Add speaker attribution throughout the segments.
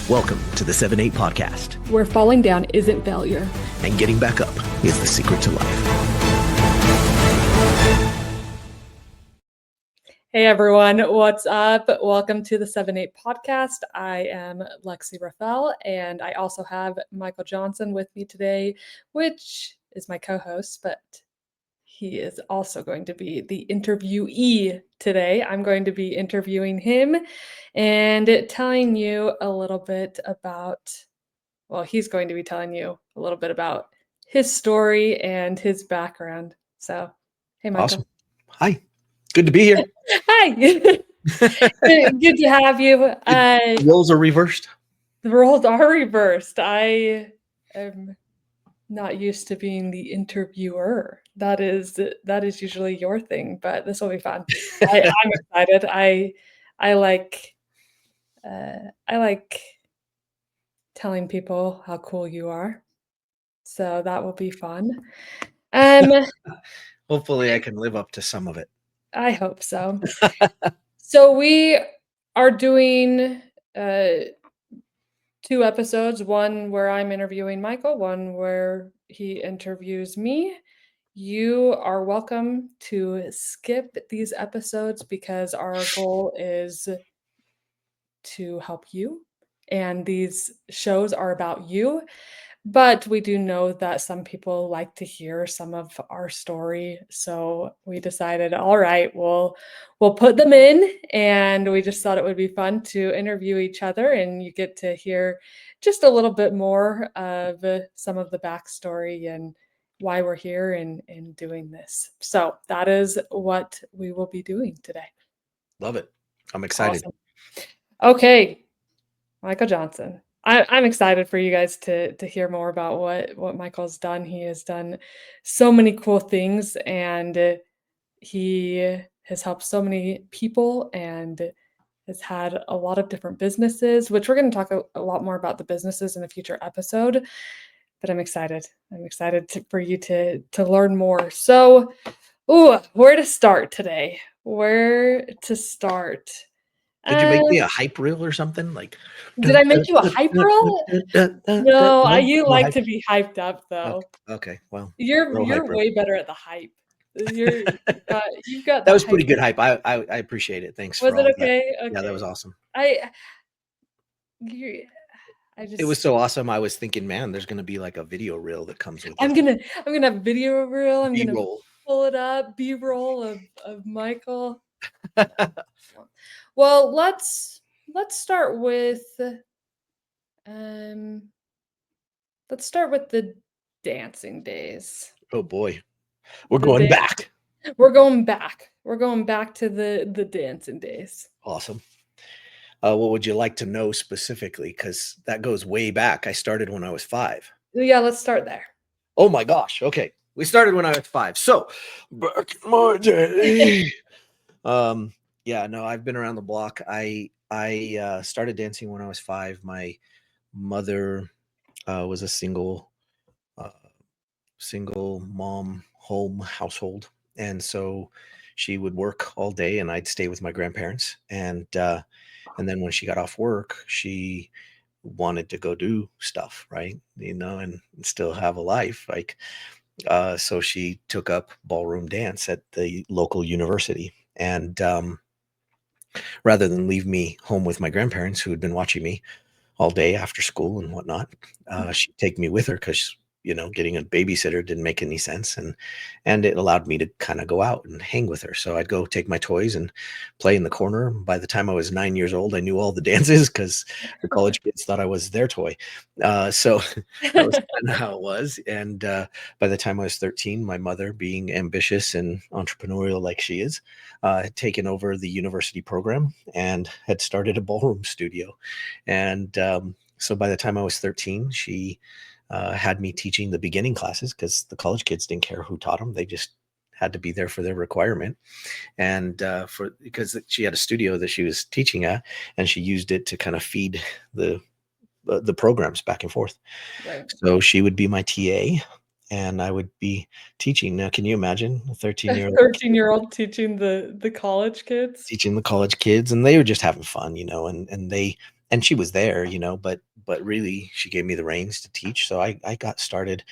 Speaker 1: Welcome to the 7-8 podcast,
Speaker 2: where falling down isn't failure
Speaker 1: and getting back up is the secret to life.
Speaker 2: Hey everyone, what's up? Welcome to the 7-8 podcast. I am Lexi Rafael, and I also have Michael Johnson with me today, which is my co-host, but he is also going to be the interviewee today. I'm going to be interviewing him and telling you a little bit about, well, he's going to be telling you a little bit about his story and his background. So, hey, Michael.
Speaker 1: Awesome. Hi. Good to be here.
Speaker 2: Hi. Good to have you.
Speaker 1: The roles are reversed.
Speaker 2: The roles are reversed. I am not used to being the interviewer. That is usually your thing, but this will be fun. I'm excited. I like telling people how cool you are. So that will be fun.
Speaker 1: Hopefully I can live up to some of it.
Speaker 2: I hope so. So we are doing 2 episodes, one where I'm interviewing Michael, one where he interviews me. You are welcome to skip these episodes because our goal is to help you, and these shows are about you. But we do know that some people like to hear some of our story, so we decided, all right, we'll put them in, and we just thought it would be fun to interview each other, and you get to hear just a little bit more of some of the backstory and why we're here and doing this. So that is what we will be doing today.
Speaker 1: Love it. I'm excited.
Speaker 2: Awesome. Okay, Michael Johnson. I'm excited for you guys to hear more about what Michael's done. He has done so many cool things, and he has helped so many people and has had a lot of different businesses, which we're going to talk a lot more about the businesses in a future episode. But I'm excited. I'm excited for you to learn more. So, where to start today? Where to start?
Speaker 1: Did you make me a hype reel or something? Like,
Speaker 2: Did I make you a hype reel? No, you like to be hyped up though.
Speaker 1: Okay, well,
Speaker 2: You're way better at the hype. You've got
Speaker 1: that was pretty good hype. I appreciate it. Thanks for
Speaker 2: Was it
Speaker 1: all
Speaker 2: okay?
Speaker 1: that.
Speaker 2: Okay.
Speaker 1: Yeah, that was awesome.
Speaker 2: I
Speaker 1: It was so awesome. I was thinking, man, there's gonna be like a video reel that comes with it.
Speaker 2: I'm gonna have a video reel. I'm gonna
Speaker 1: B-roll.
Speaker 2: pull it up, B-roll of Michael. Well, let's start with the dancing days.
Speaker 1: Oh boy. We're going back.
Speaker 2: We're going back. We're going back to the dancing days.
Speaker 1: Awesome. What would you like to know specifically? Because that goes way back. I started when I was 5.
Speaker 2: Yeah, let's start there.
Speaker 1: Oh my gosh. Okay. We started when I was 5. So back in my day. Yeah, no, I've been around the block. I started dancing when I was 5. My mother was a single mom household. And so she would work all day and I'd stay with my grandparents. And then when she got off work, she wanted to go do stuff, right? And still have a life. Like, so she took up ballroom dance at the local university. And rather than leave me home with my grandparents who had been watching me all day after school and whatnot, she'd take me with her because getting a babysitter didn't make any sense. And it allowed me to kind of go out and hang with her. So I'd go take my toys and play in the corner. By the time I was 9 years old, I knew all the dances because the college kids thought I was their toy. So that was kind of how it was. And by the time I was 13, my mother, being ambitious and entrepreneurial like she is, had taken over the university program and had started a ballroom studio. And so by the time I was 13, she had me teaching the beginning classes because the college kids didn't care who taught them. They just had to be there for their requirement. And because she had a studio that she was teaching at, and she used it to kind of feed the programs back and forth.
Speaker 2: Right.
Speaker 1: So she would be my TA and I would be teaching. Now, can you imagine a 13-year-old
Speaker 2: 13-year-old teaching the college kids?
Speaker 1: teaching the college kids? And they were just having fun, and they and she was there, but really she gave me the reins to teach. So I got started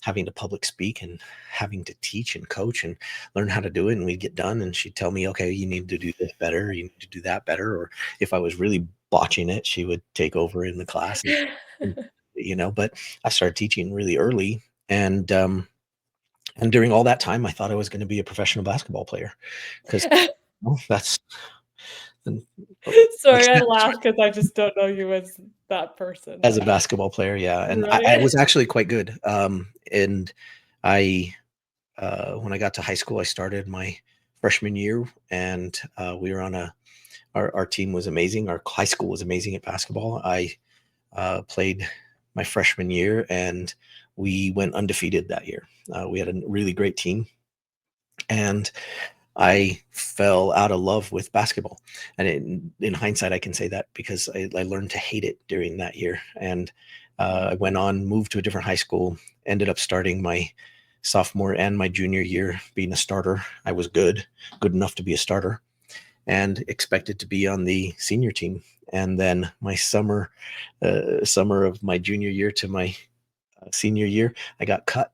Speaker 1: having to public speak and having to teach and coach and learn how to do it. And we'd get done and she'd tell me, okay, you need to do this better. You need to do that better. Or if I was really botching it, she would take over in the class but I started teaching really early. And during all that time, I thought I was going to be a professional basketball player because that's and,
Speaker 2: Sorry, I laugh because I just don't know you as that person.
Speaker 1: as a basketball player. Yeah. And I
Speaker 2: Right.
Speaker 1: was actually quite good. And I, when I got to high school, I started my freshman year, and we were on our team was amazing. Our high school was amazing at basketball. I played my freshman year, and we went undefeated that year. We had a really great team, and I fell out of love with basketball. And in hindsight, I can say that because I learned to hate it during that year. And I went on, moved to a different high school, ended up starting my sophomore and my junior year being a starter. I was good enough to be a starter, and expected to be on the senior team. And then my summer of my junior year to my senior year, I got cut,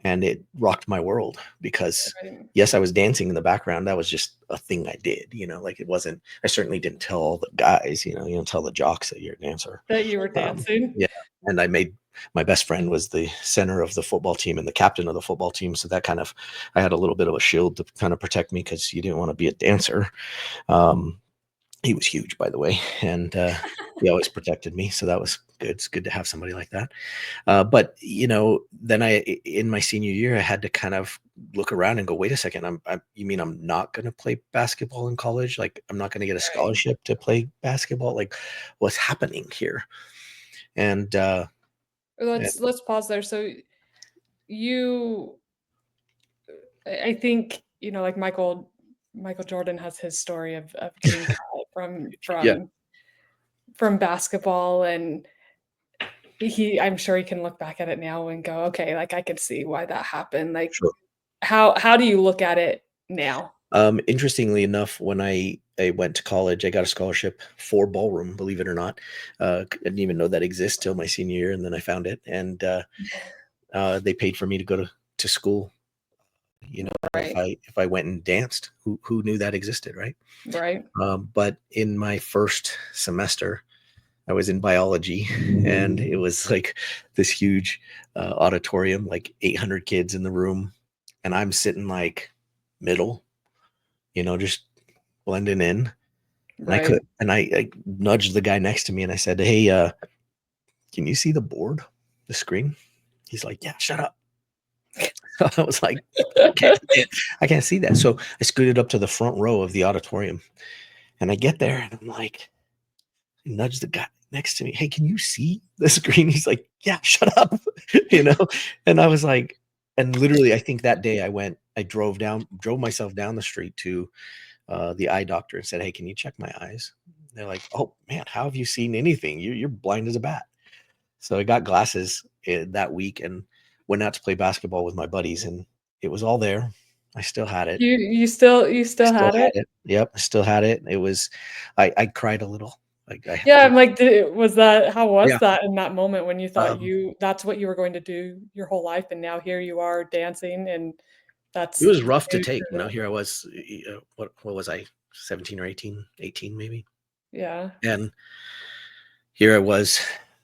Speaker 1: and it rocked my world because
Speaker 2: Right.
Speaker 1: yes, I was dancing in the background. That was just a thing I did, like it wasn't, I certainly didn't tell all the guys, you don't tell the jocks that you're a dancer.
Speaker 2: That you were dancing?
Speaker 1: Yeah. And my best friend was the center of the football team and the captain of the football team. So that kind of, I had a little bit of a shield to kind of protect me because you didn't want to be a dancer. Um, he was huge, by the way. And he always protected me. So that was good. It's good to have somebody like that. But then in my senior year, I had to kind of look around and go, wait a second, you mean I'm not going to play basketball in college? Like, I'm not going to get a
Speaker 2: Right.
Speaker 1: scholarship to play basketball? Like, what's happening here? And
Speaker 2: Let's pause there. So you I think, like Michael Jordan has his story of getting cut
Speaker 1: yeah,
Speaker 2: from basketball, and I'm sure he can look back at it now and go, "Okay, like, I could see why that happened." Like,
Speaker 1: sure.
Speaker 2: how do you look at it now?
Speaker 1: Interestingly enough, when I went to college, I got a scholarship for ballroom, believe it or not. I didn't even know that exists till my senior year, and then I found it, and they paid for me to go to school.
Speaker 2: Right,
Speaker 1: If I went and danced, who knew that existed, right?
Speaker 2: right,
Speaker 1: But in my first semester, I was in biology, and it was like this huge auditorium, like 800 kids in the room, and I'm sitting like middle, just blending in. And
Speaker 2: right.
Speaker 1: I nudged the guy next to me and I said, "Hey, can you see the board, the screen?" He's like, "Yeah, shut up." I was like, I can't see that. So I scooted up to the front row of the auditorium, and I get there and I'm like, nudge the guy next to me. "Hey, can you see the screen?" He's like, "Yeah, shut up." you know? And I was like, and literally, I think that day I drove myself down the street to the eye doctor and said, "Hey, can you check my eyes?" They're like, "Oh man, how have you seen anything? You're blind as a bat." So I got glasses that week and went out to play basketball with my buddies, and it was all there. I still had it.
Speaker 2: You still
Speaker 1: Still
Speaker 2: had
Speaker 1: had
Speaker 2: it?
Speaker 1: it. Yep, I still had it. It was, I cried a little. Like I
Speaker 2: Yeah,
Speaker 1: think,
Speaker 2: I'm like, did was that how was
Speaker 1: yeah.
Speaker 2: that in that moment when you thought
Speaker 1: Um,
Speaker 2: that's what you were going to do your whole life, and now here you are dancing, and
Speaker 1: it
Speaker 2: that's
Speaker 1: was
Speaker 2: the
Speaker 1: rough to
Speaker 2: new
Speaker 1: take.
Speaker 2: career?
Speaker 1: Here I was. What was I? 17 or 18? 18 maybe.
Speaker 2: Yeah,
Speaker 1: And here I was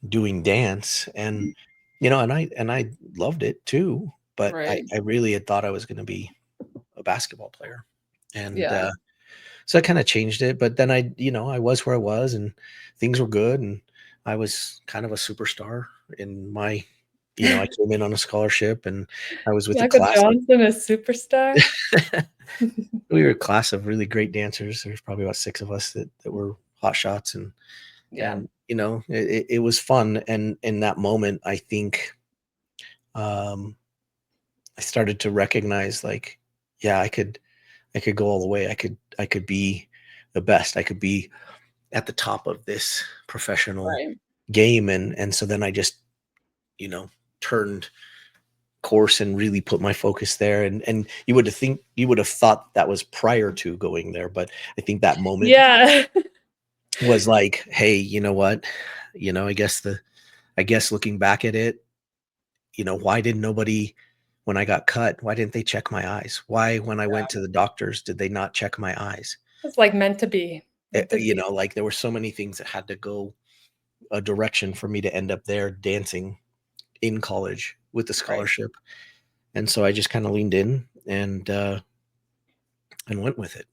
Speaker 1: doing dance, and and I loved it too, but I
Speaker 2: right.
Speaker 1: I really had thought I was going to be a basketball player. And
Speaker 2: Yeah.
Speaker 1: so I kind of changed it, but then I was where I was, and things were good, and I was kind of a superstar in my, I came in on a scholarship, and I was with a
Speaker 2: Michael
Speaker 1: class of
Speaker 2: Johnson, a superstar?
Speaker 1: we were a class of really great dancers. There's probably about 6 of us that were hot shots, and
Speaker 2: Yeah.
Speaker 1: it was fun. And in that moment, I think um I started to recognize, like, yeah, I could go all the way. I could be the best. I could be at the top of this professional
Speaker 2: Right.
Speaker 1: game. And so then I just, you know, turned course and really put my focus there. And you would have thought that was prior to going there, but I think that moment
Speaker 2: Yeah.
Speaker 1: was like, "Hey, you know what? I guess looking back at it, why didn't nobody when I got cut, why didn't they check my eyes? Why, when I went to the doctors, did they not check my eyes?"
Speaker 2: It's like meant to be, meant to be.
Speaker 1: Like there were so many things that had to go a direction for me to end up there dancing in college with the
Speaker 2: Right.
Speaker 1: scholarship. And so I just kind of leaned in and went with it.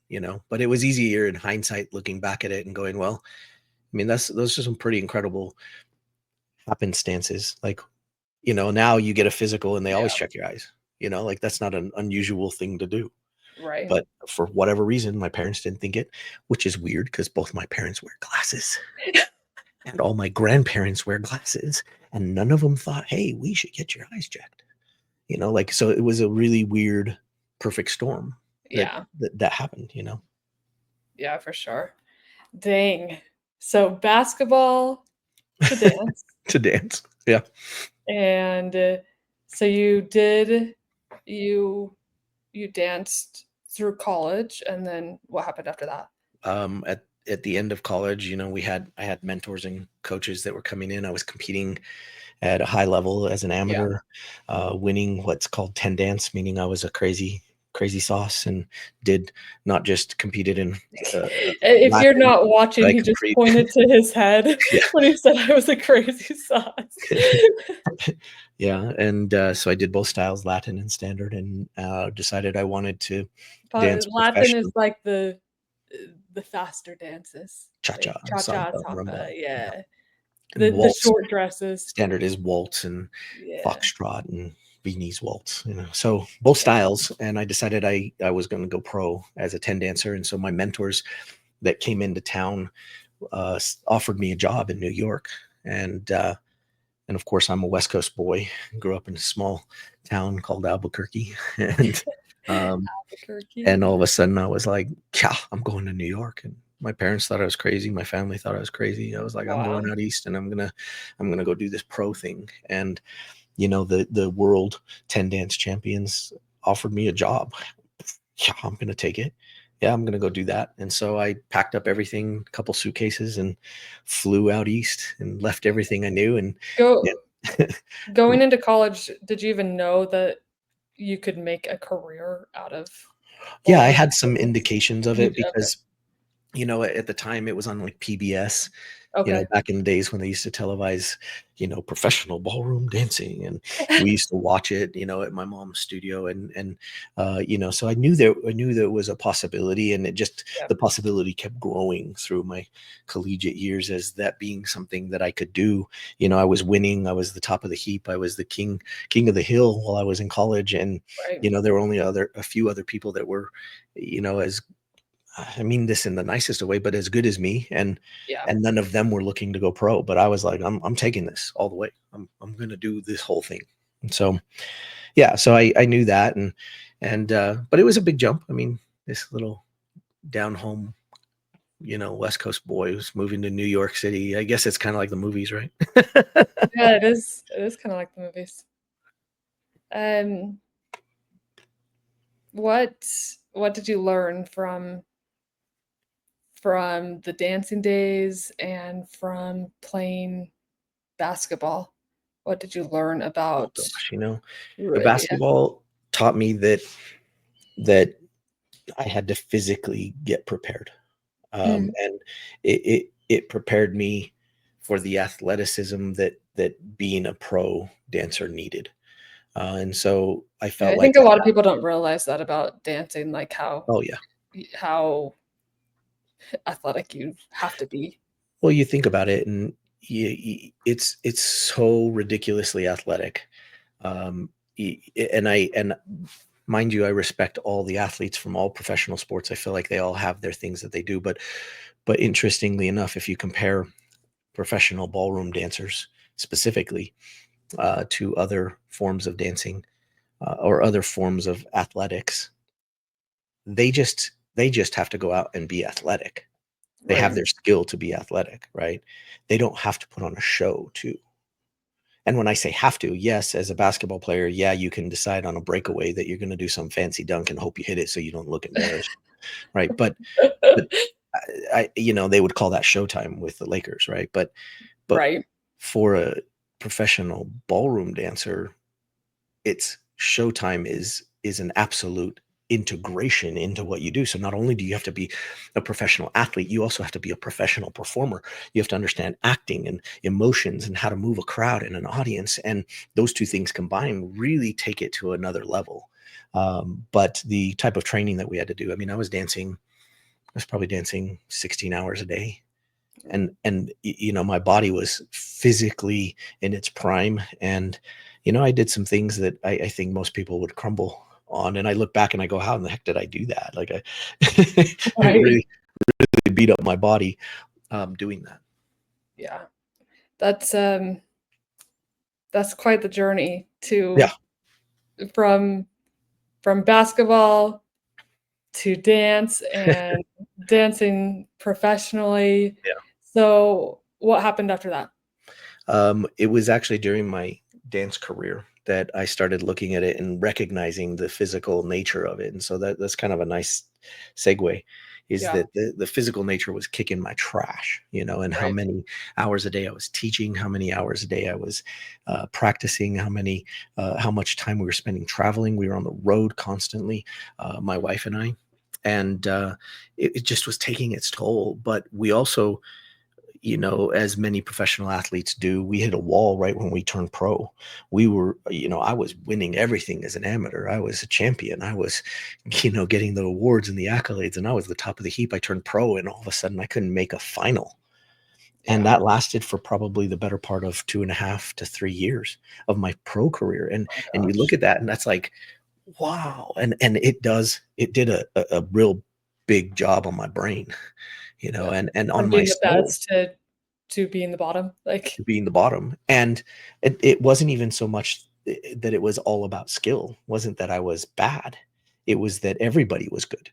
Speaker 1: But it was easier in hindsight looking back at it and going, well, I mean, those are some pretty incredible happenstances. Like, now you get a physical and they always
Speaker 2: Yeah,
Speaker 1: check your eyes. Like that's not an unusual thing to do.
Speaker 2: right.
Speaker 1: But for whatever reason, my parents didn't think it, which is weird because both my parents wear glasses and all my grandparents wear glasses, and none of them thought, "Hey, we should get your eyes checked." Like, so it was a really weird, perfect storm that
Speaker 2: Yeah,
Speaker 1: that happened.
Speaker 2: yeah, for sure. Dang. So basketball to dance,
Speaker 1: To dance. Yeah.
Speaker 2: and, so you you danced through college, and then what happened after that?
Speaker 1: At the end of college, I had mentors and coaches that were coming in. I was competing at a high level as an
Speaker 2: Yeah.
Speaker 1: amateur, winning what's called 10 dance, meaning I was a crazy sauce and did not just competed in
Speaker 2: If you're
Speaker 1: Latin,
Speaker 2: not
Speaker 1: but
Speaker 2: watching,
Speaker 1: I
Speaker 2: he just
Speaker 1: compete.
Speaker 2: pointed to his head
Speaker 1: Yeah.
Speaker 2: when he said I was a crazy sauce.
Speaker 1: Yeah. And so I did both styles, Latin and standard, and decided I wanted to dance
Speaker 2: Latin is
Speaker 1: professionally.
Speaker 2: like the faster dances, like
Speaker 1: Cha-cha,
Speaker 2: cha-cha,
Speaker 1: samba, rumba.
Speaker 2: samba,
Speaker 1: Yeah.
Speaker 2: yeah.
Speaker 1: And
Speaker 2: The
Speaker 1: waltz.
Speaker 2: short dresses.
Speaker 1: Standard is waltz and
Speaker 2: Yeah,
Speaker 1: foxtrot and Viennese waltz. So both
Speaker 2: yeah,
Speaker 1: styles. And I decided I was going to go pro as a 10 dancer. And so my mentors that came into town offered me a job in New York. And of course, I'm a West Coast boy. Grew up in a small town called Albuquerque, and um,
Speaker 2: Albuquerque.
Speaker 1: and all of a sudden, I was like, "Yeah, I'm going to New York." And my parents thought I was crazy. My family thought I was crazy. I was like, "I'm
Speaker 2: Wow.
Speaker 1: going out east, and I'm gonna go do this pro thing." And the world 10 dance champions offered me a job. Yeah, I'm gonna take it. Yeah, I'm gonna go do that. And so I packed up everything, a couple suitcases, and flew out east and left everything I knew. And yeah.
Speaker 2: Go Going into college, did you even know that you could make a career out of
Speaker 1: Yeah, I
Speaker 2: ballroom
Speaker 1: had some
Speaker 2: dancing?
Speaker 1: indications of
Speaker 2: You
Speaker 1: it
Speaker 2: d Okay,
Speaker 1: because at the time it was on like PBS,
Speaker 2: okay.
Speaker 1: back in the days when they used to televise, professional ballroom dancing. And we used to watch it, at my mom's studio. And so I knew there was a possibility, and
Speaker 2: Yep,
Speaker 1: the possibility kept growing through my collegiate years as that being something that I could do. I was winning, I was the top of the heap, I was the king of the hill while I was in college. And,
Speaker 2: right.
Speaker 1: there were only a few other people that were, as I mean this in the nicest of way, but as good as me, and
Speaker 2: Yeah,
Speaker 1: none of them were looking to go pro. But I was like, I'm taking this all the way. I'm gonna do this whole thing. And so yeah, so I knew that. And but it was a big jump. I mean, this little down home, West Coast boy who's moving to New York City. I guess it's kind of like the movies, right?
Speaker 2: yeah, it is kinda like the movies. Um, what what did you learn from the dancing days and from playing basketball? What did you learn
Speaker 1: Oh
Speaker 2: about
Speaker 1: gosh,
Speaker 2: yeah.
Speaker 1: basketball taught me that I had to physically get prepared.
Speaker 2: Mm.
Speaker 1: And it prepared me for the athleticism that being a pro dancer needed. And so I
Speaker 2: Yeah,
Speaker 1: felt
Speaker 2: I
Speaker 1: like
Speaker 2: think a lot of people don't realize that about dancing, like
Speaker 1: oh yeah.
Speaker 2: how athletic you have to be.
Speaker 1: Well, you think about it, and it's so ridiculously athletic. And mind you, I respect all the athletes from all professional sports. I feel like they all have their things that they do, but interestingly enough, if you compare professional ballroom dancers specifically to other forms of dancing or other forms of athletics, they just have to go out and be athletic. They have
Speaker 2: Right.
Speaker 1: their skill to be athletic, right? They don't have to put on a show too. And when I say have to, yes, as a basketball player, yeah, you can decide on a breakaway that you're going to do some fancy dunk and hope you hit it so you don't look embarrassed, right? But they would call that Showtime with the Lakers, right? But
Speaker 2: Right.
Speaker 1: for a professional ballroom dancer, it's Showtime is an absolute integration into what you do. So not only do you have to be a professional athlete, you also have to be a professional performer. You have to understand acting and emotions and how to move a crowd and an audience. And those two things combined really take it to another level. But the type of training that we had to do, I mean, I was probably dancing 16 hours a day, and my body was physically in its prime, and I did some things that I think most people would crumble on, and I look back and I go, how in the heck did I do that? Like, I it
Speaker 2: Right.
Speaker 1: really beat up my body doing that.
Speaker 2: Yeah. That's, um that's quite the journey
Speaker 1: Yeah,
Speaker 2: to from basketball to dance and dancing professionally.
Speaker 1: yeah.
Speaker 2: So, what happened after that?
Speaker 1: It was actually during my dance career that I started looking at it and recognizing the physical nature of it. And so that's kind of a nice segue, is
Speaker 2: Yeah,
Speaker 1: that the physical nature was kicking my trash, and how
Speaker 2: right.
Speaker 1: many hours a day I was teaching, how many hours a day I was practicing, how much time we were spending traveling. We were on the road constantly, my wife and I. And it just was taking its toll. But we also, as many professional athletes do, we hit a wall right when we turned pro. I was winning everything as an amateur. I was a champion. I was, getting the awards and the accolades, and I was the top of the heap. I turned pro, and all of a sudden I couldn't make a final. And
Speaker 2: Yeah.
Speaker 1: that lasted for probably the better part of 2.5 to 3 years of my pro career. And
Speaker 2: Oh
Speaker 1: and you look
Speaker 2: gosh.
Speaker 1: at that, and that's like, wow. And it did a real big job on my brain,
Speaker 2: Yeah.
Speaker 1: and
Speaker 2: From
Speaker 1: on my
Speaker 2: being the
Speaker 1: soul,
Speaker 2: best to being the bottom, like,
Speaker 1: being the bottom. And it wasn't even so much that it was all about skill, wasn't that I was bad. It was that everybody was good,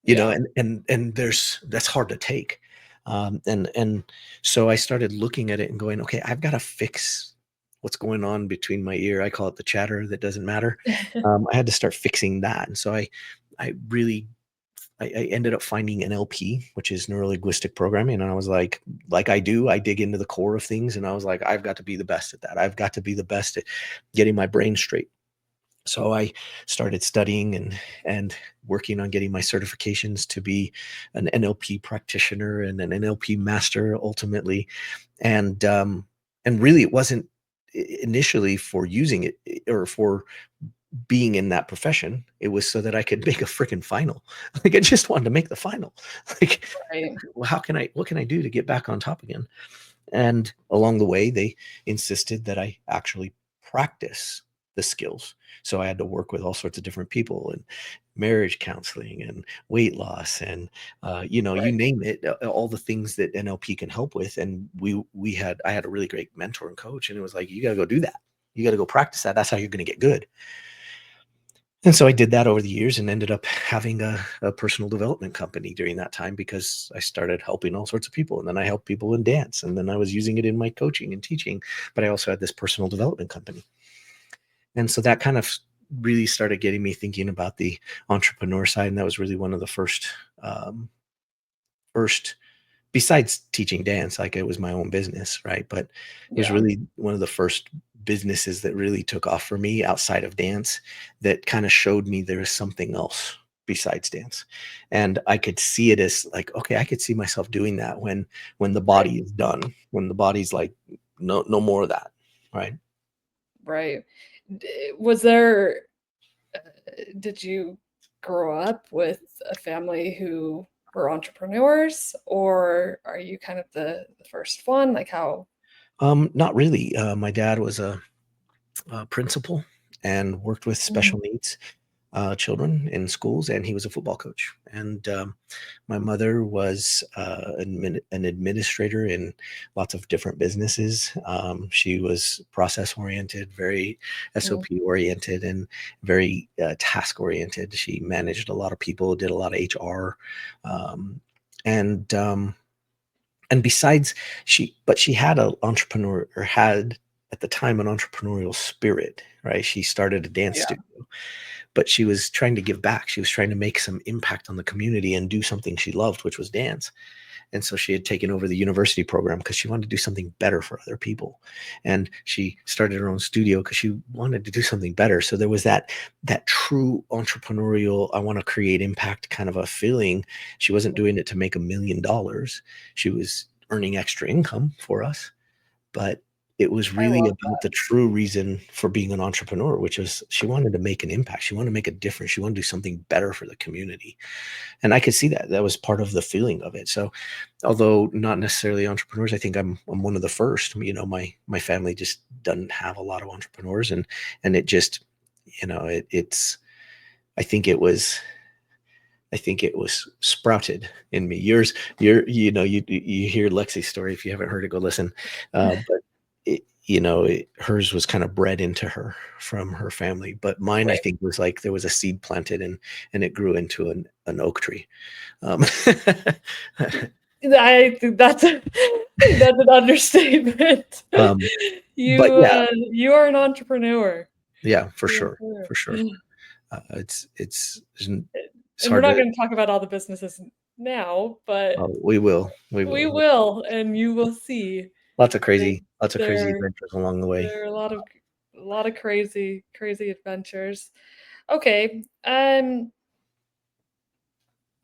Speaker 2: yeah,
Speaker 1: and that's hard to take. And so I started looking at it and going, okay, I've got to fix what's going on between my ear. I call it the chatter that doesn't matter. I had to start fixing that. And so I really I ended up finding NLP, which is neuro linguistic programming. And I was like I dig into the core of things. And I was like, I've got to be the best at that. I've got to be the best at getting my brain straight. So I started studying and working on getting my certifications to be an NLP practitioner and an NLP master ultimately. And really, it wasn't initially for using it or for being in that profession. It was so that I could make a freaking final. Like, I just wanted to make the final. Like,
Speaker 2: right,
Speaker 1: well, what can I do to get back on top again? And along the way, they insisted that I actually practice the skills. So I had to work with all sorts of different people and marriage counseling and weight loss and you
Speaker 2: right.
Speaker 1: name it, all the things that NLP can help with. And I had a really great mentor and coach, and it was like, you got to go do that. You got to go practice that. That's how you're going to get good. And so I did that over the years and ended up having a personal development company during that time, because I started helping all sorts of people. And then I helped people in dance. And then I was using it in my coaching and teaching. But I also had this personal development company. And so that kind of really started getting me thinking about the entrepreneur side. And that was really one of the first besides teaching dance, like, it was my own business, right? But it was
Speaker 2: Yeah,
Speaker 1: really one of the first businesses that really took off for me outside of dance, that kind of showed me there is something else besides dance. And I could see it as like, okay, I could see myself doing that when the
Speaker 2: right,
Speaker 1: body is done, when the body's like, no more of that, right?
Speaker 2: right. Was there did you grow up with a family who were entrepreneurs, or are you kind of the first one? Like, how
Speaker 1: Not really. My dad was a principal and worked with
Speaker 2: Mhm.
Speaker 1: special needs children in schools, and he was a football coach. And my mother was an administrator in lots of different businesses. She was process oriented, very
Speaker 2: Mm,
Speaker 1: SOP oriented, and very task oriented. She managed a lot of people, did a lot of HR, um, and besides, she had a entrepreneur, or had at the time, an entrepreneurial spirit, right? She started a dance
Speaker 2: Yeah.
Speaker 1: studio, but she was trying to give back. She was trying to make some impact on the community and do something she loved, which was dance. And so she had taken over the university program because she wanted to do something better for other people. And she started her own studio because she wanted to do something better. So there was that true entrepreneurial, I want to create impact kind of a feeling. She wasn't doing it to make $1 million. She was earning extra income for us, but it was
Speaker 2: I
Speaker 1: really
Speaker 2: love
Speaker 1: about the true reason for being an entrepreneur, which was she wanted to make an impact. She wanted to make a difference. She wanted to do something better for the community. And I could see that. That was part of the feeling of it. So although not necessarily entrepreneurs, I think I'm one of the first. My family just doesn't have a lot of entrepreneurs, and it just, it's I think it was sprouted in me. You hear Lexi's story. If you haven't heard it, go listen. But hers was kind of bred into her from her family. But mine, I
Speaker 2: Right.
Speaker 1: think, was like there was a seed planted, and it grew into an oak tree. Um,
Speaker 2: I think that's that's an understatement.
Speaker 1: um, but yeah,
Speaker 2: You are an entrepreneur.
Speaker 1: yeah, for
Speaker 2: You
Speaker 1: sure,
Speaker 2: are.
Speaker 1: for sure. It's
Speaker 2: And we're
Speaker 1: hard
Speaker 2: not
Speaker 1: to.
Speaker 2: gonna talk about all the businesses now, but
Speaker 1: We
Speaker 2: we
Speaker 1: will.
Speaker 2: will, and you will see. There
Speaker 1: Lots of crazy
Speaker 2: there
Speaker 1: adventures along the way.
Speaker 2: there are a lot of crazy, crazy adventures. Okay,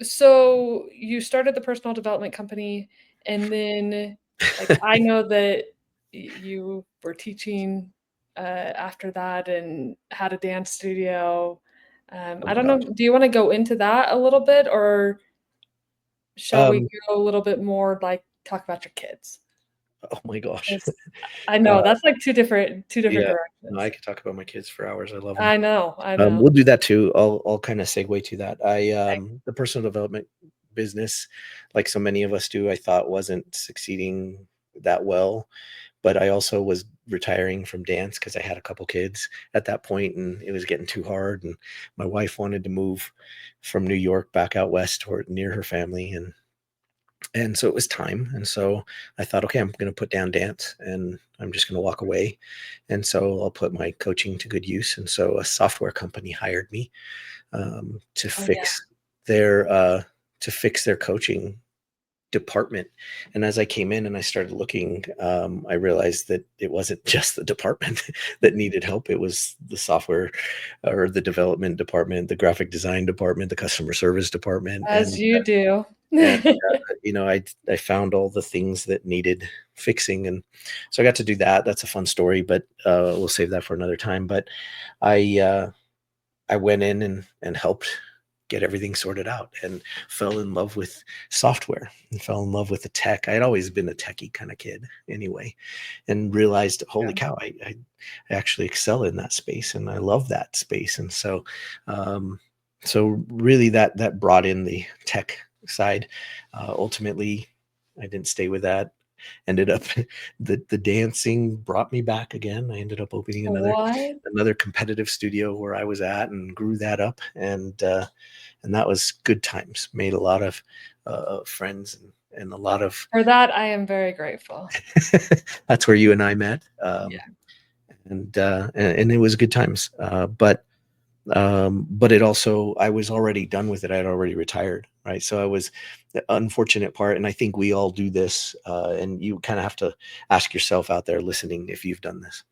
Speaker 2: so you started the personal development company, and then, like, I know that you were teaching after that and had a dance studio.
Speaker 1: Oh
Speaker 2: I
Speaker 1: my
Speaker 2: don't know.
Speaker 1: gosh.
Speaker 2: Do you want to go into that a little bit, or shall we
Speaker 1: Um,
Speaker 2: go a little bit more like talk about your kids?
Speaker 1: oh my gosh.
Speaker 2: 'Cause I know
Speaker 1: Uh,
Speaker 2: that's like two different
Speaker 1: yeah. No, I
Speaker 2: directions.
Speaker 1: could talk about my kids for hours. I love them.
Speaker 2: I know.
Speaker 1: We'll do that too. I'll kind of segue to that.
Speaker 2: Okay.
Speaker 1: The personal development business, like so many of us do, I thought wasn't succeeding that well. But I also was retiring from dance because I had a couple kids at that point, and it was getting too hard. And my wife wanted to move from New York back out west or near her family, and so it was time. And so I thought, okay, I'm going to put down dance, and I'm just going to walk away. And so I'll put my coaching to good use. And so a software company hired me to
Speaker 2: Oh, yeah.
Speaker 1: fix their coaching department. And as I came in and I started looking, I realized that it wasn't just the department that needed help. It was the software or the development department, the graphic design department, the customer service department.
Speaker 2: As you do.
Speaker 1: And I found all the things that needed fixing. And so I got to do that. That's a fun story, but we'll save that for another time. But I, uh, I went in and helped get everything sorted out and fell in love with software and fell in love with the tech. I had always been a techie kind of kid anyway, and realized, holy
Speaker 2: Yeah.
Speaker 1: cow, I actually excel in that space and I love that space. And um, so really that brought in the tech side. Ultimately, I didn't stay with that. Ended up the dancing brought me back again. I ended up opening
Speaker 2: What?
Speaker 1: another competitive studio where I was at and grew that up, and that was good times. Made a lot of friends, and a lot of
Speaker 2: For that, I am very grateful.
Speaker 1: that's where you and I met,
Speaker 2: Yeah.
Speaker 1: and it was good times. But it also, I was already done with it. I had already retired, right? So I was the unfortunate part, and I think we all do this, and you kind of have to ask yourself out there listening if you've done this.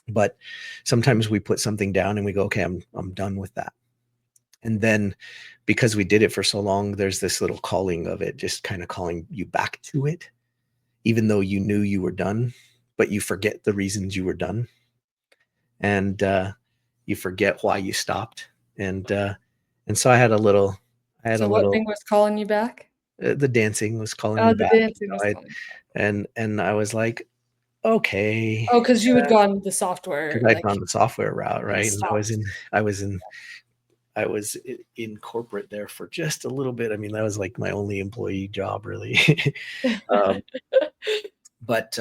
Speaker 1: But sometimes we put something down and we go, okay, I'm done with that. And then because we did it for so long, there's this little calling of it, just kind of calling you back to it, even though you knew you were done, but you forget the reasons you were done. And you forget why you stopped. And so I had a
Speaker 2: So what
Speaker 1: little,
Speaker 2: thing was calling you back?
Speaker 1: the dancing was calling me
Speaker 2: Oh, the
Speaker 1: back.
Speaker 2: dancing was calling you back.
Speaker 1: And I was like, okay,
Speaker 2: Oh, 'cause you had gone the software,
Speaker 1: because I'd
Speaker 2: like,
Speaker 1: gone the software route,
Speaker 2: and
Speaker 1: right? And
Speaker 2: stopped.
Speaker 1: I was in, in corporate there for just a little bit. I mean, that was like my only employee job, really. um, but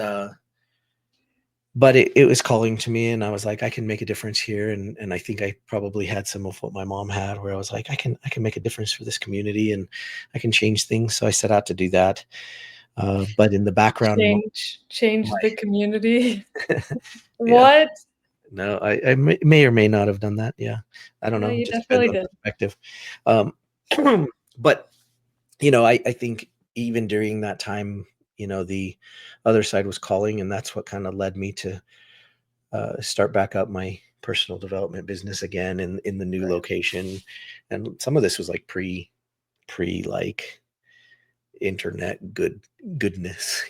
Speaker 1: it was calling to me, and I was like, I can make a difference here. And I think I probably had some of what my mom had, where I was like, I can make a difference for this community, and I can change things. So I set out to do that. But in the background,
Speaker 2: Change
Speaker 1: my
Speaker 2: the community.
Speaker 1: yeah,
Speaker 2: What?
Speaker 1: no, I may or may not have done that. Yeah, I don't
Speaker 2: No,
Speaker 1: know. It
Speaker 2: you
Speaker 1: just depends
Speaker 2: definitely
Speaker 1: on
Speaker 2: did.
Speaker 1: perspective. Um, but I think even during that time, the other side was calling, and that's what kind of led me to start back up my personal development business again in the new
Speaker 2: Right.
Speaker 1: location. And some of this was like pre like internet goodness,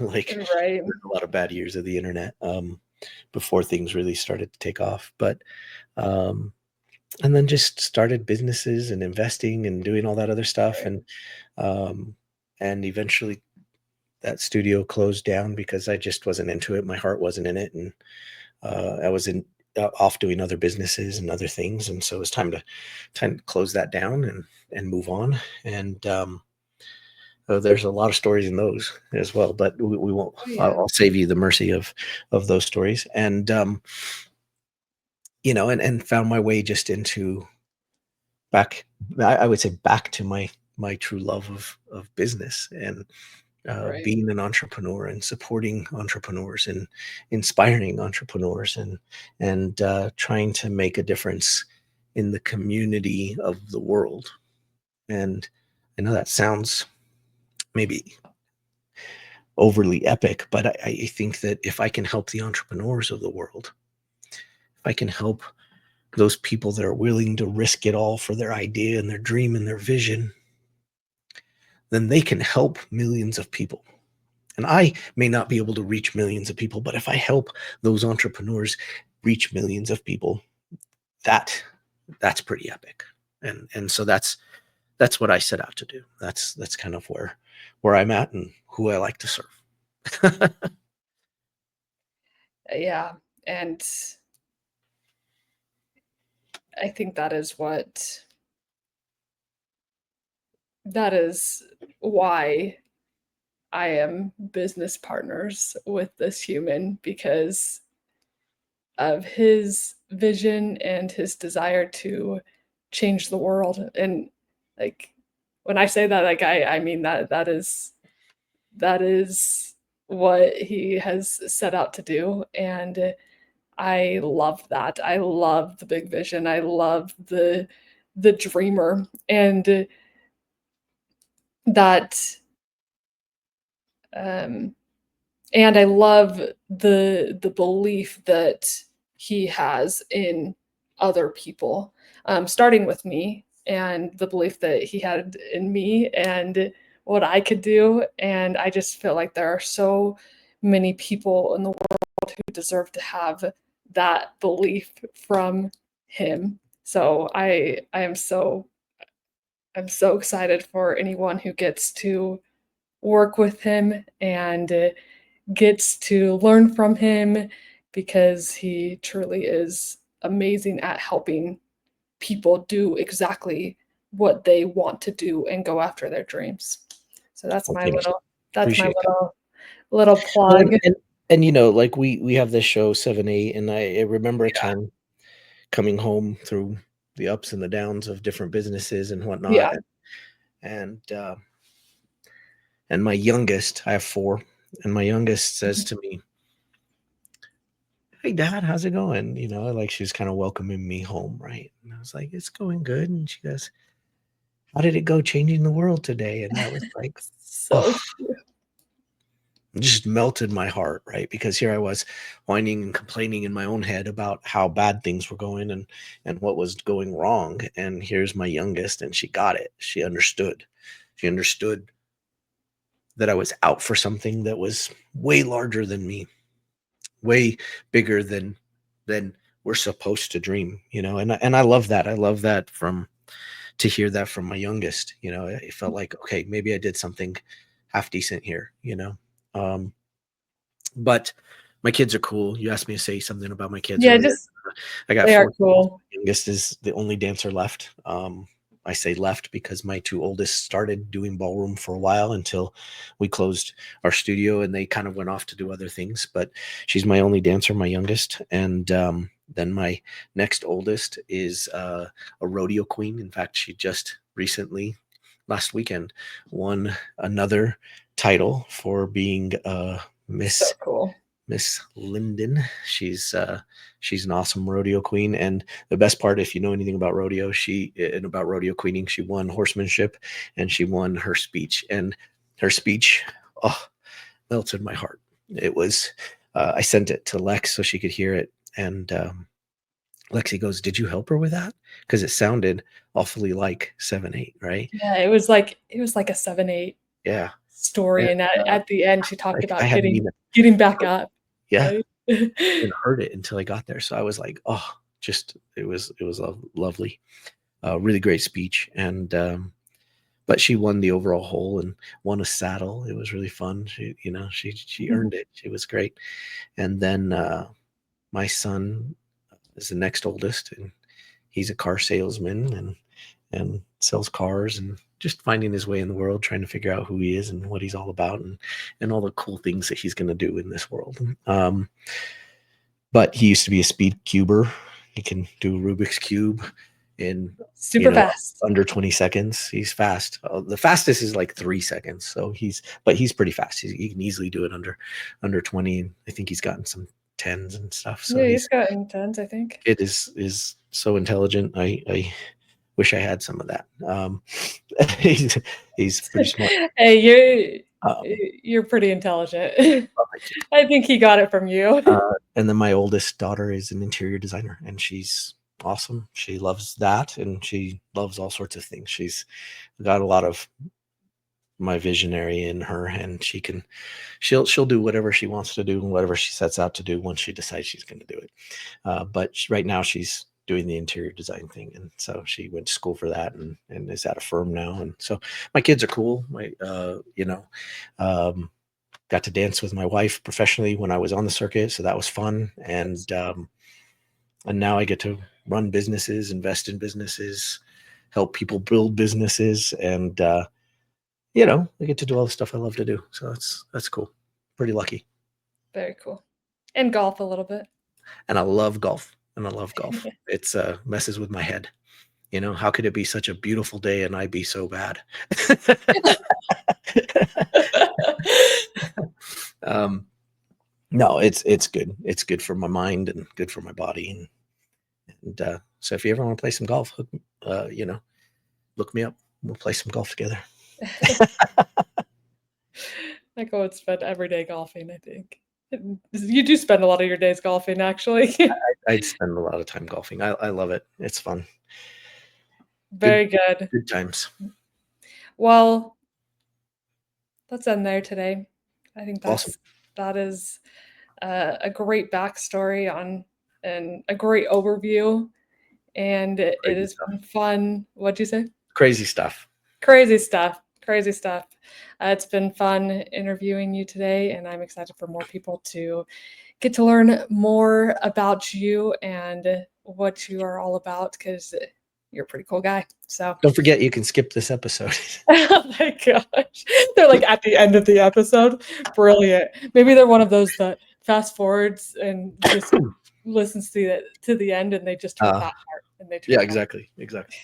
Speaker 1: like
Speaker 2: Right.
Speaker 1: there's a lot of bad years of the internet before things really started to take off. But um, and then just started businesses and investing and doing all that other stuff, um, and eventually that studio closed down because I just wasn't into it. My heart wasn't in it, and I was in off doing other businesses and other things, and so it was time to close that down and move on. And there's a lot of stories in those as well, but we won't.
Speaker 2: Oh,
Speaker 1: I'll,
Speaker 2: yeah.
Speaker 1: I'll save you the mercy of those stories. And and found my way just into back. I would say back to my true love of business and
Speaker 2: Right.
Speaker 1: being an entrepreneur and supporting entrepreneurs and inspiring entrepreneurs and trying to make a difference in the community of the world. And I know that sounds maybe overly epic, but I think that if I can help the entrepreneurs of the world, if I can help those people that are willing to risk it all for their idea and their dream and their vision, then they can help millions of people. And I may not be able to reach millions of people, but if I help those entrepreneurs reach millions of people, that that's pretty epic. And so that's what I set out to do. That's kind of where I'm at and who I like to serve.
Speaker 2: Yeah, and I think that is why I am business partners with this human because of his vision and his desire to change the world. And like when I say that, like I mean that is what he has set out to do. And I love that. I love the big vision. I love the dreamer and that um and I love the belief that he has in other people, starting with me and the belief that he had in me and what I could do. And I just feel like there are so many people in the world who deserve to have that belief from him. So I'm so excited for anyone who gets to work with him and gets to learn from him because he truly is amazing at helping people do exactly what they want to do and go after their dreams. So
Speaker 1: Well, thank you.
Speaker 2: that's my
Speaker 1: Appreciate that.
Speaker 2: little
Speaker 1: Well,
Speaker 2: plug.
Speaker 1: and like we have this show 7-8, and I remember a time coming home through the ups and the downs of different businesses and whatnot.
Speaker 2: Yeah.
Speaker 1: And and my youngest, I have four, and my youngest says
Speaker 2: Mhm.
Speaker 1: to me, "Hey, Dad, how's it going?" Like she was kind of welcoming me home, right? And I was like, "It's going good." And she goes, "How did it go changing the world today?" And that was like, oh,
Speaker 2: So
Speaker 1: it just melted my heart, right? Because here I was whining and complaining in my own head about how bad things were going and what was going wrong. And here's my youngest, and she got it. She understood. She understood that I was out for something that was way larger than me, way bigger than we're supposed to dream, and I love that. I love that from to hear that from my youngest. It felt like, okay, maybe I did something half decent here. But my kids are cool. You asked me to say something about my kids
Speaker 2: yeah,
Speaker 1: earlier.
Speaker 2: just
Speaker 1: I got
Speaker 2: they are
Speaker 1: 4 kids.
Speaker 2: cool.
Speaker 1: My youngest is the only dancer left. I say left because my 2 oldest started doing ballroom for a while until we closed our studio, and they kind of went off to do other things, but she's my only dancer, my youngest. And then my next oldest is a rodeo queen. In fact, she just recently, last weekend, won another title for being
Speaker 2: So
Speaker 1: Miss
Speaker 2: cool.
Speaker 1: Miss Linden. She's an awesome rodeo queen, and the best part, if you know anything about rodeo, she and about rodeo queening, she won horsemanship, and she won her speech, and her speech, oh, melted my heart. It was, I sent it to Lex so she could hear it, and Lexi goes, "Did you help her with that? Because it sounded awfully like 7/8, right?"
Speaker 2: Yeah, it was like a 7/8
Speaker 1: Yeah, and
Speaker 2: story, and at the end, she talked
Speaker 1: like I
Speaker 2: about
Speaker 1: hadn't even
Speaker 2: getting back
Speaker 1: heard,
Speaker 2: up,
Speaker 1: yeah,
Speaker 2: right?
Speaker 1: even heard it until I got there. So I was like, oh, just it was a lovely, really great speech, and but she won the overall hole and won a saddle. It was really fun. She earned it. She was great. And then my son is the next oldest, and he's a car salesman and sells cars and just finding his way in the world, trying to figure out who he is and what he's all about and all the cool things that he's going to do in this world. But he used to be a speed cuber. He can do Rubik's cube in, you
Speaker 2: Super
Speaker 1: know,
Speaker 2: fast.
Speaker 1: under 20 seconds. He's fast. The fastest is like 3 seconds. So he's pretty fast. He can easily do it under 20. I think he's gotten some tens and stuff. So
Speaker 2: Yeah, he's gotten tons, I think.
Speaker 1: it is so intelligent. I wish I had some of that. He's he's pretty smart.
Speaker 2: Hey,
Speaker 1: Um,
Speaker 2: you're pretty intelligent.
Speaker 1: well, thank you.
Speaker 2: I think he got it from you.
Speaker 1: And then my oldest daughter is an interior designer, and she's awesome. She loves that, and she loves all sorts of things. She's got a lot of my visionary in her, and she'll do whatever she wants to do and whatever she sets out to do once she decides she's going to do it. Right now she's doing the interior design thing, and so she went to school for that and is at a firm now. And so my kids are cool. Um, got to dance with my wife professionally when I was on the circuit, so that was fun. And now I get to run businesses, invest in businesses, help people build businesses, and I get to do all the stuff I love to do. So that's cool. Pretty lucky.
Speaker 2: Very cool. And golf a little bit.
Speaker 1: And I love golf. And I love golf. It's messes with my head. How could it be such a beautiful day and I be so bad? um, no, it's good. It's good for my mind and good for my body. And so if you ever want to play some golf, look me up. We'll play some golf together.
Speaker 2: Michael would spend every day golfing, I think. You do spend a lot of your days golfing, actually.
Speaker 1: I'd spend a lot of time golfing. I love it. It's fun. Good
Speaker 2: Very good.
Speaker 1: good times.
Speaker 2: Well, let's end there today. I think
Speaker 1: Awesome.
Speaker 2: that is a great backstory on and a great overview, and it
Speaker 1: Crazy
Speaker 2: has
Speaker 1: stuff.
Speaker 2: been fun. What'd you say?
Speaker 1: Crazy stuff.
Speaker 2: Crazy stuff. Crazy stuff. It's been fun interviewing you today, and I'm excited for more people to get to learn more about you and what you are all about because you're a pretty cool guy. So,
Speaker 1: Don't forget you can skip this episode.
Speaker 2: oh my gosh, they're like at the end of the episode. Brilliant. Maybe they're one of those that fast forwards and just listens to the end, and they just heard
Speaker 1: Uh,
Speaker 2: that part and they turn
Speaker 1: yeah,
Speaker 2: it off.
Speaker 1: exactly.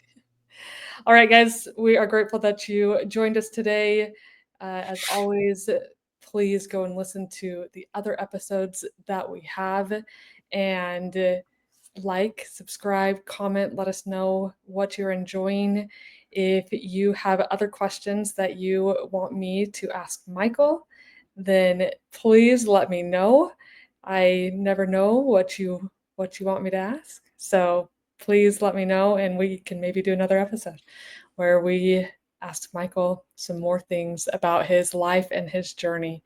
Speaker 2: All right, guys, we are grateful that you joined us today. As always, please go and listen to the other episodes that we have and like, subscribe, comment, let us know what you're enjoying. If you have other questions that you want me to ask Michael, then please let me know. I never know what you want me to ask. So please let me know and we can maybe do another episode where we ask Michael some more things about his life and his journey.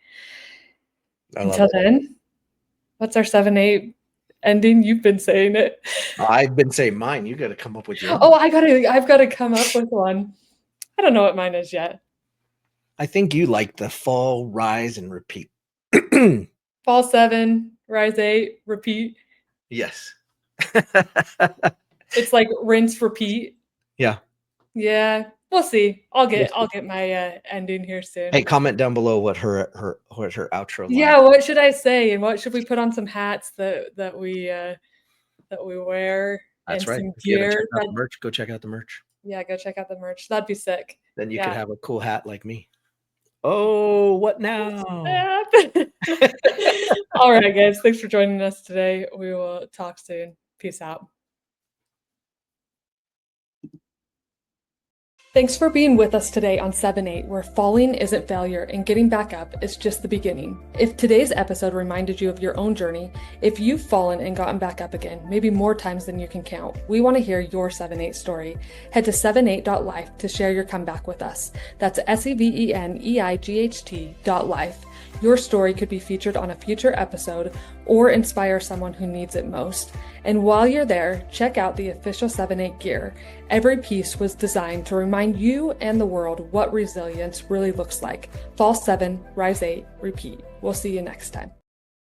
Speaker 1: I love
Speaker 2: Until
Speaker 1: it.
Speaker 2: then, what's our 7/8 ending? You've been saying it.
Speaker 1: I've been saying mine. You got to come up with your
Speaker 2: Oh,
Speaker 1: own.
Speaker 2: I've gotta come up with one. I don't know what mine is yet.
Speaker 1: I think you like the fall, rise, and repeat.
Speaker 2: Fall 7, rise 8, repeat.
Speaker 1: Yes.
Speaker 2: It's like rinse, repeat.
Speaker 1: Yeah.
Speaker 2: Yeah, we'll see. I'll
Speaker 1: We'll
Speaker 2: get
Speaker 1: see.
Speaker 2: my ending here
Speaker 1: Hey,
Speaker 2: soon.
Speaker 1: comment down below what her outro line.
Speaker 2: Yeah, what should I say? And what should we put on some hats that we wear
Speaker 1: That's
Speaker 2: and
Speaker 1: right.
Speaker 2: some
Speaker 1: If you haven't
Speaker 2: gear
Speaker 1: checked out
Speaker 2: that
Speaker 1: the merch, go check out the merch.
Speaker 2: yeah, go check out the merch. That'd be sick.
Speaker 1: Then you could
Speaker 2: Yeah.
Speaker 1: have a cool hat like me. Oh, what
Speaker 2: Oh,
Speaker 1: now?
Speaker 2: snap. All right, guys. Thanks for joining us today. We will talk soon. Peace out. Thanks for being with us today on 7-8, where falling isn't failure and getting back up is just the beginning. If today's episode reminded you of your own journey, if you've fallen and gotten back up again, maybe more times than you can count, we want to hear your 7-8 story. Head to 7eight.life to share your comeback with us. That's SevenEight.life. Your story could be featured on a future episode or inspire someone who needs it most. And while you're there, check out the official 7-8 gear. Every piece was designed to remind you and the world what resilience really looks like. Fall 7, rise 8, repeat. We'll see you next time.